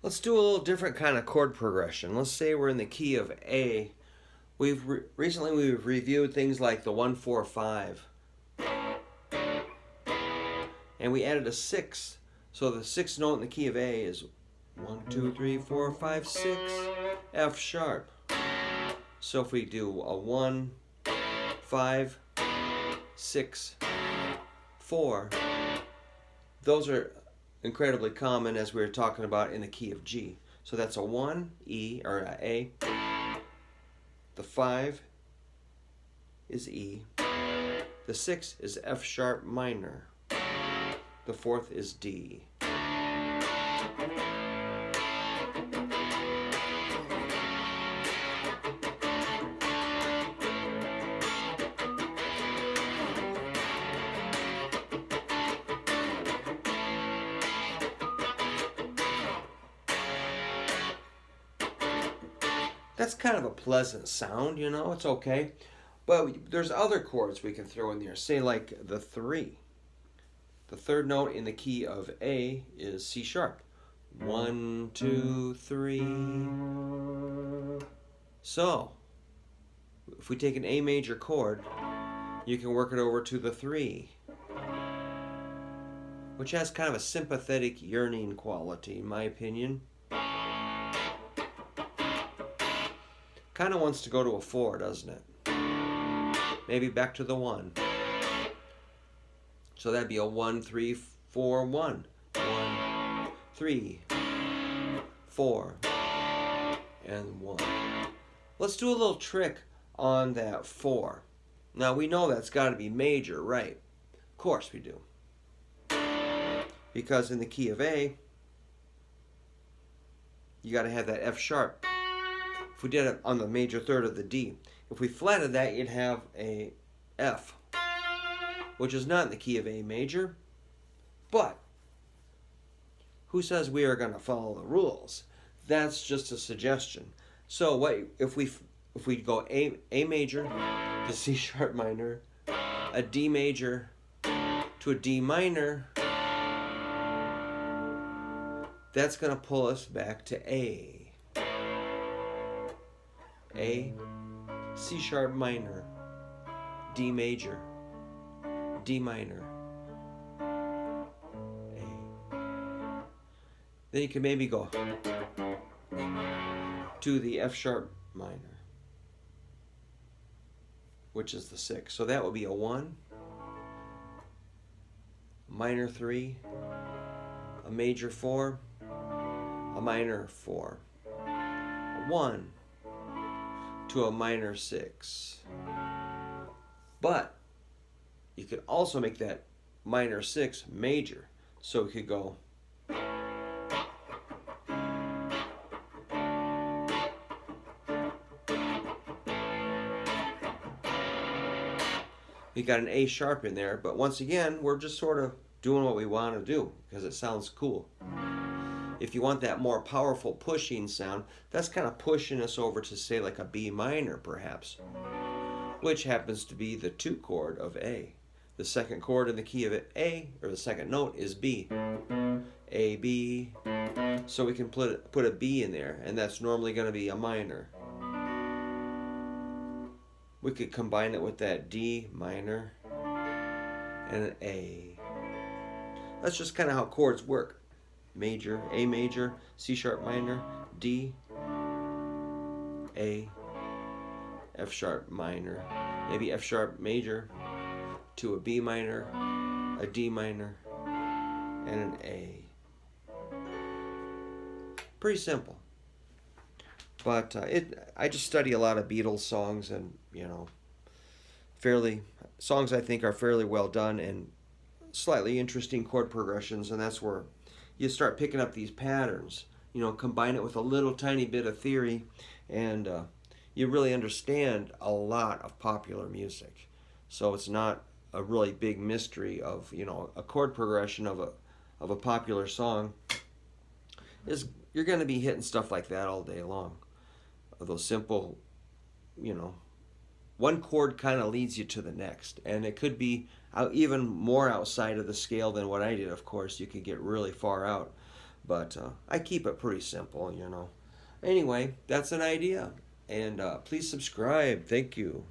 Let's do a little different kind of chord progression. Let's say we're in the key of A. Recently we've reviewed things like the 1-4-5, and we added a 6. So the sixth note in the key of A is 1, 2, 3, 4, 5, 6, F sharp. So if we do a 1, 5, 6, 4, those are incredibly common as we were talking about in the key of G. So that's a 1, E, or a A. The 5 is E. The 6 is F sharp minor. The 4th is D. That's kind of a pleasant sound, you know, it's okay. But there's other chords we can throw in there, say like the 3. The third note in the key of A is C sharp. 1, 2, 3. So, if we take an A major chord, you can work it over to the 3, which has kind of a sympathetic yearning quality, in my opinion. Kind of wants to go to a 4, doesn't it? Maybe back to the 1. So that'd be a 1, 3, 4, 1. 1, 3, 4, and 1. Let's do a little trick on that 4. Now we know that's got to be major, right? Of course we do. Because in the key of A, you got to have that F sharp. If we did it on the major third of the D, if we flatted that, you'd have a F, which is not in the key of A major. But who says we are going to follow the rules? That's just a suggestion. So what if we go A major to C sharp minor, a D major to a D minor, that's going to pull us back to A. A, C sharp minor, D major, D minor, A. Then you can maybe go to the F sharp minor, which is the 6. So that would be a 1, minor 3, a major 4, a minor 4, a 1, to a minor 6. But you could also make that minor 6 major. So we could go we got an A sharp in there, but once again, we're just sort of doing what we want to do because it sounds cool. If you want that more powerful pushing sound, that's kind of pushing us over to say like a B minor perhaps, which happens to be the 2 chord of A. The second chord in the key of A, or the second note, is B. A, B. So we can put a B in there, and that's normally going to be a minor. We could combine it with that D minor and an A. That's just kind of how chords work. Major, A major, C sharp minor, D, A, F sharp minor, maybe F sharp major to a B minor, a D minor, and an A. Pretty simple. But I just study a lot of Beatles songs, and songs I think are fairly well done and slightly interesting chord progressions, and that's where you start picking up these patterns. Combine it with a little tiny bit of theory, and you really understand a lot of popular music. So it's not a really big mystery of a chord progression of a popular song. You're going to be hitting stuff like that all day long. Those simple, one chord kind of leads you to the next, and it could be even more outside of the scale than what I did. Of course, you could get really far out, But I keep it pretty simple, you know. Anyway, that's an idea. And please subscribe. Thank you.